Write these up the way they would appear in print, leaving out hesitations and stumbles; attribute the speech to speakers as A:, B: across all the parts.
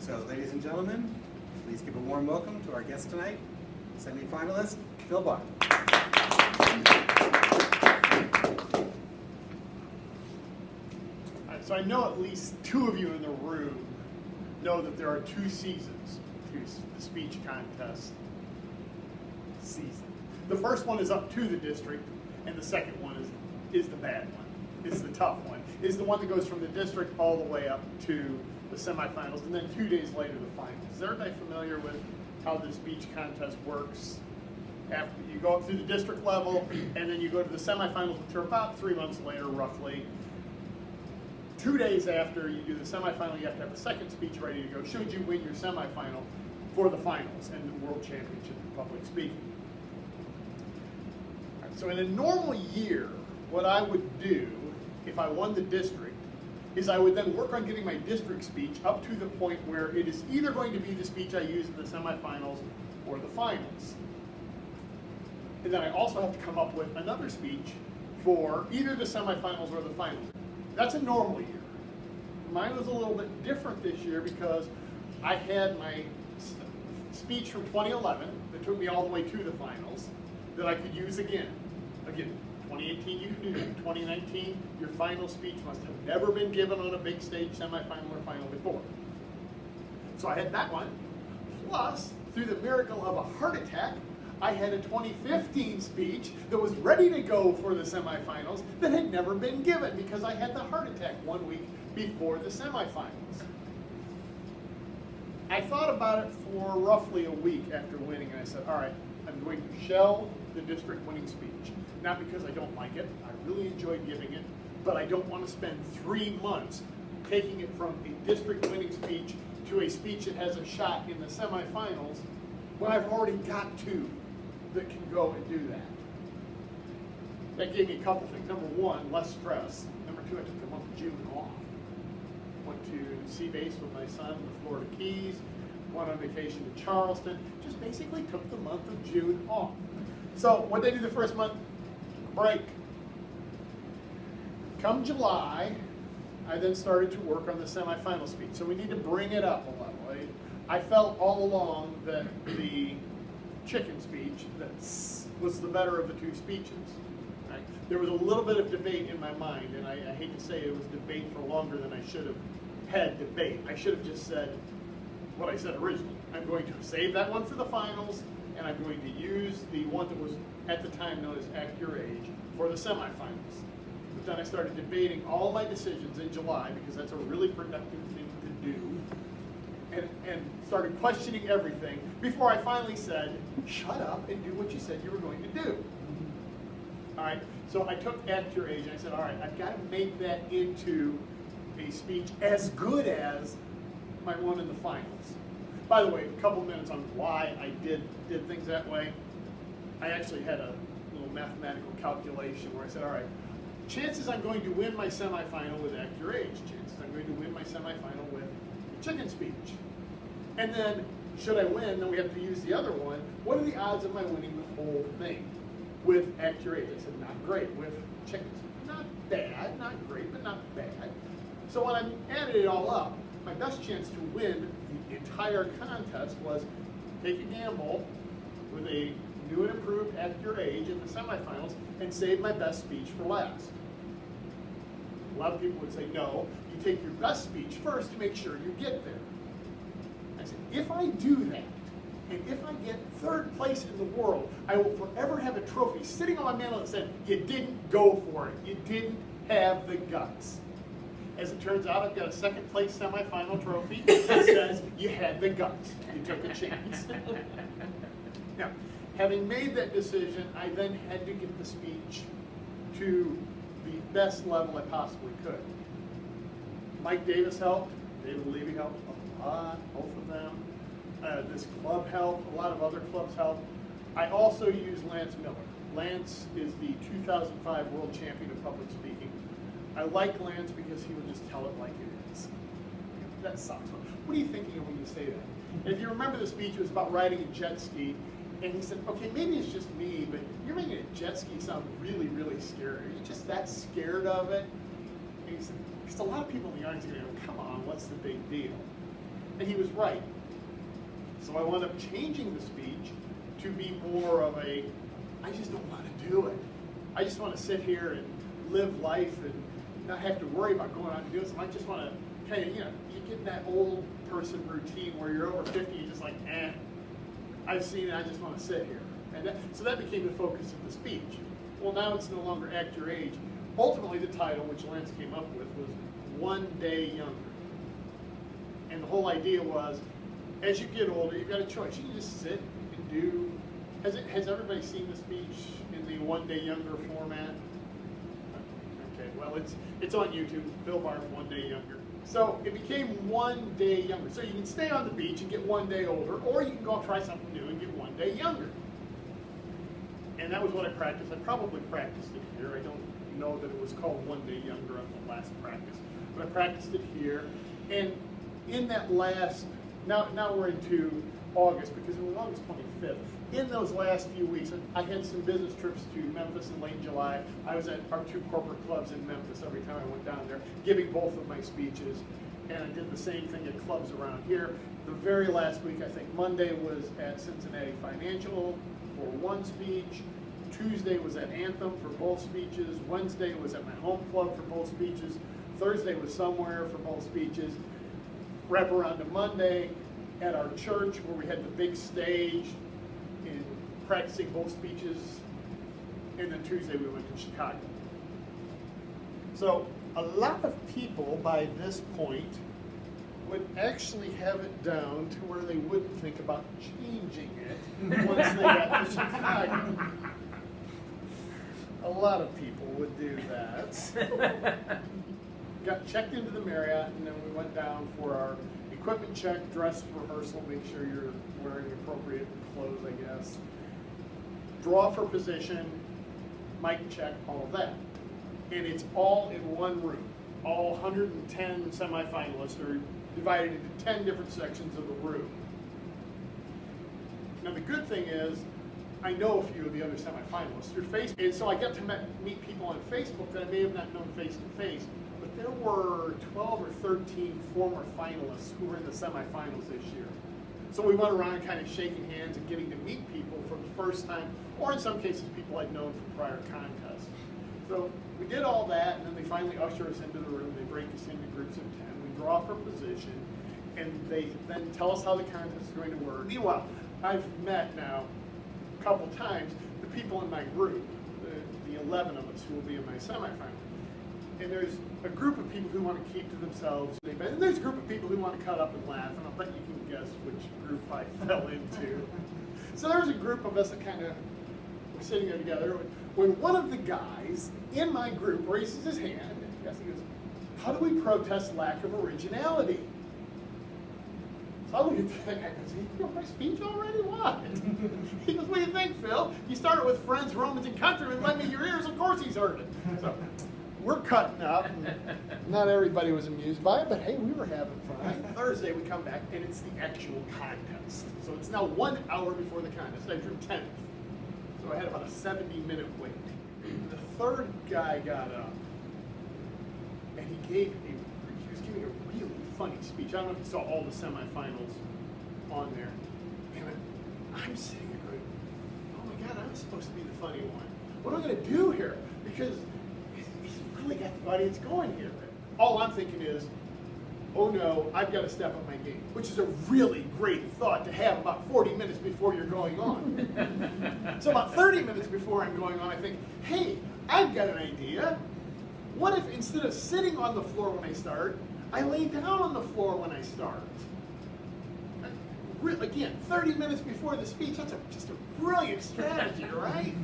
A: So, ladies and gentlemen, please give a warm welcome to our guest tonight, semi-finalist Phil Barr.
B: So I know at least two of you in the room know that there are two seasons to the speech contest season. The first one is up to the district, and the second one is the bad one. It's the tough one. It's the one that goes from the district all the way up to the semifinals, and then 2 days later the finals. Is everybody familiar with how the speech contest works? After you go up through the district level, and then you go to the semifinals, which are about 3 months later, roughly. 2 days after you do the semifinal, you have to have a second speech ready to go, should you win your semifinal for the finals and the World Championship in Public Speaking. Right, so in a normal year, what I would do if I won the district is I would then work on getting my district speech up to the point where it is either going to be the speech I use in the semifinals or the finals. And then I also have to come up with another speech for either the semifinals or the finals. That's a normal year. Mine was a little bit different this year because I had my speech from 2011 that took me all the way to the finals that I could use again. Again, 2018 you can do that. 2019, your final speech must have never been given on a big stage, semifinal or final before. So I had that one. Plus, through the miracle of a heart attack, I had a 2015 speech that was ready to go for the semifinals that had never been given because I had the heart attack 1 week before the semifinals. I thought about it for roughly a week after winning, and I said, all right, I'm going to shelve the district winning speech. Not because I don't like it, I really enjoyed giving it, but I don't want to spend 3 months taking it from a district winning speech to a speech that has a shot in the semifinals when I've already got two that can go and do that. That gave me a couple things. Number one, less stress. Number two, I took the month of June off. Went to sea base with my son in the Florida Keys, went on vacation to Charleston, just basically took the month of June off. So what did I do the first month? Break. Come July, I then started to work on the semifinal speech. So we need to bring it up a level. I felt all along that the chicken speech that was the better of the two speeches. Right? There was a little bit of debate in my mind, and I hate to say it was debate for longer than I should have had debate. I should have just said what I said originally. I'm going to save that one for the finals, and I'm going to use the one that was at the time known as Act Your Age for the semifinals. But then I started debating all my decisions in July because that's a really productive thing to do. And started questioning everything before I finally said, shut up and do what you said you were going to do. All right, so I took Act Your Age and I said, all right, I've got to make that into a speech as good as my one in the finals. By the way, a couple minutes on why I did things that way. I actually had a little mathematical calculation where I said, all right, chances I'm going to win my semifinal with Act Your Age, chances I'm going to win my semifinal with the chicken speech. And then, should I win, then we have to use the other one. What are the odds of my winning the whole thing with Act Your Age? I said, not great. With chickens, not bad, not great, but not bad. So when I added it all up, my best chance to win the entire contest was take a gamble with a new and improved Act Your Age in the semifinals and save my best speech for last. A lot of people would say, no, you take your best speech first to make sure you get there. I said, if I do that, and if I get third place in the world, I will forever have a trophy sitting on my mantle that said, you didn't go for it. You didn't have the guts. As it turns out, I've got a second place semifinal trophy that says, you had the guts. You took a chance. Now, having made that decision, I then had to get the speech to the best level I possibly could. Mike Davis helped. David Levy helped a lot, both of them. This club helped. A lot of other clubs helped. I also used Lance Miller. Lance is the 2005 World Champion of Public Speaking. I like Lance because he would just tell it like it is. That sucks. What are you thinking of when you say that? And if you remember the speech, it was about riding a jet ski. And he said, okay, maybe it's just me, but you're making a jet ski sound really, really scary. Are you just that scared of it? And he said, because a lot of people in the audience are going to go, come on, what's the big deal? And he was right. So I wound up changing the speech to be more of a, I just don't want to do it. I just want to sit here and live life and not have to worry about going out and doing something. I just want to kind of, you get in that old person routine where you're over 50, you're just like, I've seen it, I just want to sit here. And so that became the focus of the speech. Well, now it's no longer act your age. Ultimately, the title, which Lance came up with, was One Day Younger. And the whole idea was, as you get older, you've got a choice. You can just sit and do. Has everybody seen the speech in the One Day Younger format? Okay, well, it's on YouTube. Phil Barth, One Day Younger. So it became One Day Younger. So you can stay on the beach and get 1 day older, or you can go try something new and get 1 day younger. And that was what I practiced. I probably practiced it here. I don't know that it was called One Day Younger on the last practice, but I practiced it here. And in that last, now we're into August, because it was August 25th. In those last few weeks, I had some business trips to Memphis in late July. I was at our 2 corporate clubs in Memphis every time I went down there, giving both of my speeches. And I did the same thing at clubs around here. The very last week, I think Monday was at Cincinnati Financial for 1 speech. Tuesday was at Anthem for both speeches. Wednesday was at my home club for both speeches. Thursday was somewhere for both speeches. Wrap around to Monday at our church where we had the big stage in practicing both speeches. And then Tuesday we went to Chicago. So a lot of people by this point would actually have it down to where they wouldn't think about changing it once they got to Chicago. A lot of people would do that. Got checked into the Marriott, and then we went down for our equipment check, dress rehearsal, make sure you're wearing appropriate clothes, I guess. Draw for position, mic check, all of that. And it's all in one room. All 110 semifinalists are divided into 10 different sections of the room. Now the good thing is, I know a few of the other semifinalists through Facebook, and so I got to meet people on Facebook that I may have not known face to face, but there were 12 or 13 former finalists who were in the semifinals this year. So we went around kind of shaking hands and getting to meet people for the first time, or in some cases people I'd known from prior contests. So we did all that, and then they finally usher us into the room. They break us into groups of 10. We draw for position, and they then tell us how the contest is going to work. Meanwhile, I've met now a couple times the people in my group, the 11 of us who will be in my semifinal. And there's a group of people who want to keep to themselves, and there's a group of people who want to cut up and laugh, and I'll bet you can guess which group I fell into. So there was a group of us that kind of were sitting there together when one of the guys in my group raises his hand, and he goes, "How do we protest lack of originality?" So I look at that guy and goes, "You know my speech already? What?" He goes, "What do you think, Phil? You started with friends, Romans, and countrymen, lend me your ears, of course he's heard it." So we're cutting up, and not everybody was amused by it, but hey, we were having fun. Thursday we come back, and it's the actual contest. So it's now 1 hour before the contest. I drew 10th. So I had about a 70-minute wait. The third guy got up, and he was giving a really funny speech. I don't know if you saw all the semifinals on there. And I'm sitting there going, oh my God, I'm supposed to be the funny one. What am I going to do here? Because he's really got the audience going here. All I'm thinking is, oh no, I've got to step up my game, which is a really great thought to have about 40 minutes before you're going on. So about 30 minutes before I'm going on, I think, hey, I've got an idea. What if instead of sitting on the floor when I start, I lay down on the floor when I start? Again, 30 minutes before the speech, that's just a brilliant strategy, right?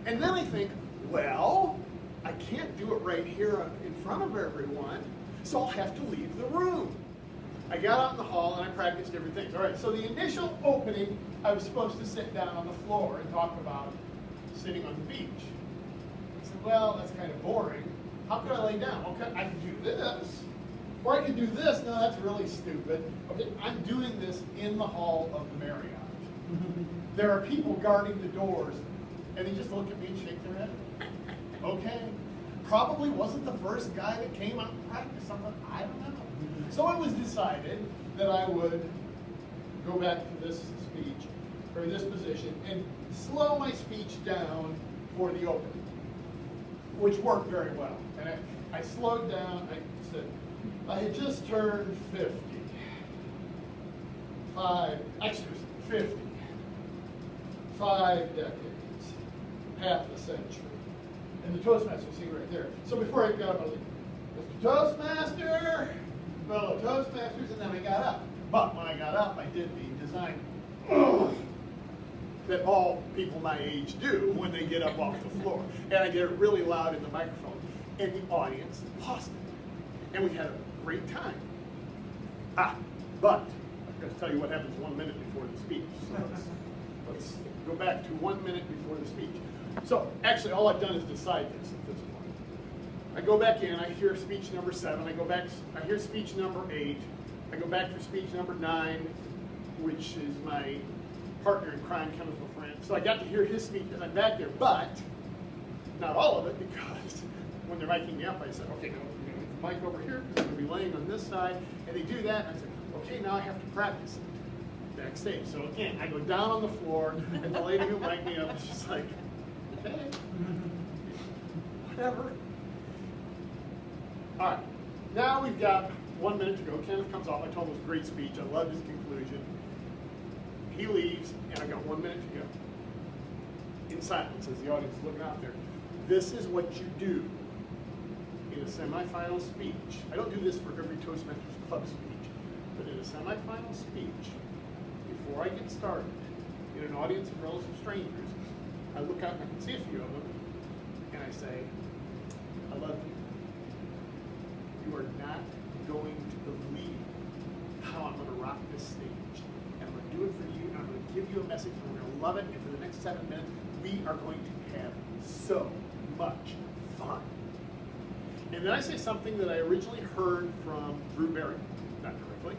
B: And then I think, well, I can't do it right here in front of everyone, so I'll have to leave the room. I got out in the hall and I practiced different things. All right, so the initial opening, I was supposed to sit down on the floor and talk about sitting on the beach. I said, well, that's kind of boring. How could I lay down? Okay, I can do this. Or I can do this. No, that's really stupid. Okay, I'm doing this in the hall of the Marriott. There are people guarding the doors, and they just look at me and shake their head. Okay. Probably wasn't the first guy that came out and practiced something. I don't know. So it was decided that I would go back to this speech, or this position, and slow my speech down for the opening, which worked very well. And I slowed down, I said, I had just turned 50. 50. 5 decades, half a century. And the Toastmaster was sitting right there. So before I got up, I was like, Mr. Toastmaster, fellow Toastmasters, and then I got up. But when I got up, I did the design that all people my age do when they get up off the floor. And I did it really loud in the microphone. And the audience lost it. And we had a great time. But I've got to tell you what happens 1 minute before the speech. So let's go back to 1 minute before the speech. So actually all I've done is decide this at this point. I go back in, I hear speech number 7, I go back, I hear speech number 8, I go back for speech number 9, which is my partner in crime, chemical friend. So I got to hear his speech and I'm back there, but not all of it, because when they're miking me up, I said, okay, now we're going to get the mic over here, because I'm going to be laying on this side, and they do that, and I said, okay, now I have to practice it backstage. So again, I go down on the floor, and the lady who mic'd me up is just like, okay, whatever. All right, now we've got 1 minute to go. Kenneth comes off. I told him it was a great speech. I loved his conclusion. He leaves, and I've got 1 minute to go. In silence, as the audience is looking out there. This is what you do in a semifinal speech. I don't do this for every Toastmasters Club speech, but in a semifinal speech, before I get started, in an audience of relative strangers, I look out and I can see a few of them, and I say, I love you. You are not going to believe how I'm going to rock this stage. And I'm going to do it for you, and I'm going to give you a message, and we're going to love it, and for the next 7 minutes, we are going to have so much fun. And then I say something that I originally heard from Drew Barrymore, not directly.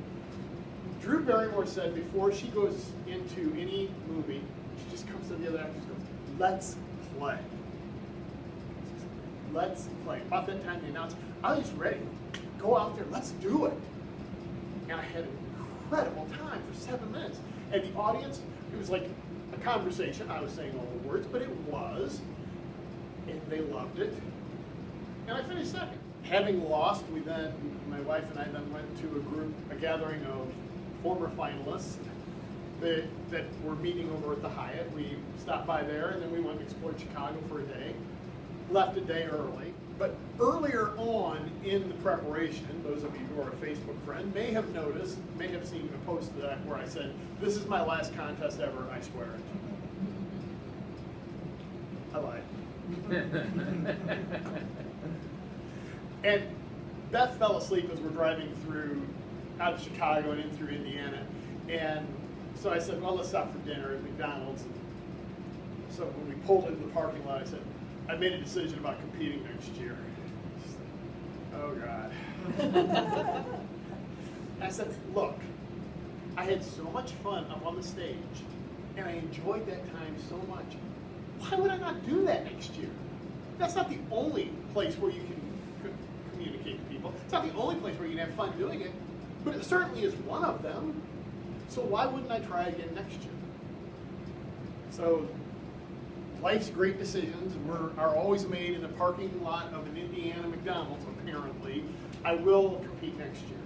B: Drew Barrymore said before she goes into any movie, she just comes to the other actors and goes, let's play. Let's play. About that time they announced, I was ready. Go out there, let's do it. And I had an incredible time for 7 minutes. And the audience, it was like a conversation. I was saying all the words, but it was. And they loved it. And I finished second. Having lost, my wife and I then went to a gathering of former finalists that were meeting over at the Hyatt. We stopped by there, and then we went and explored Chicago for a day. Left a day early. But earlier on in the preparation, those of you who are a Facebook friend may have noticed, may have seen a post that where I said, this is my last contest ever, I swear it. I lied. And Beth fell asleep as we're driving out of Chicago and in through Indiana. And so I said, well, let's stop for dinner at McDonald's. So when we pulled into the parking lot, I said, I made a decision about competing next year. Oh, God. I said, look, I had so much fun up on the stage, and I enjoyed that time so much. Why would I not do that next year? That's not the only place where you can communicate to people. It's not the only place where you can have fun doing it, but it certainly is one of them. So why wouldn't I try again next year? So life's great decisions are always made in the parking lot of an Indiana McDonald's, apparently. I will compete next year.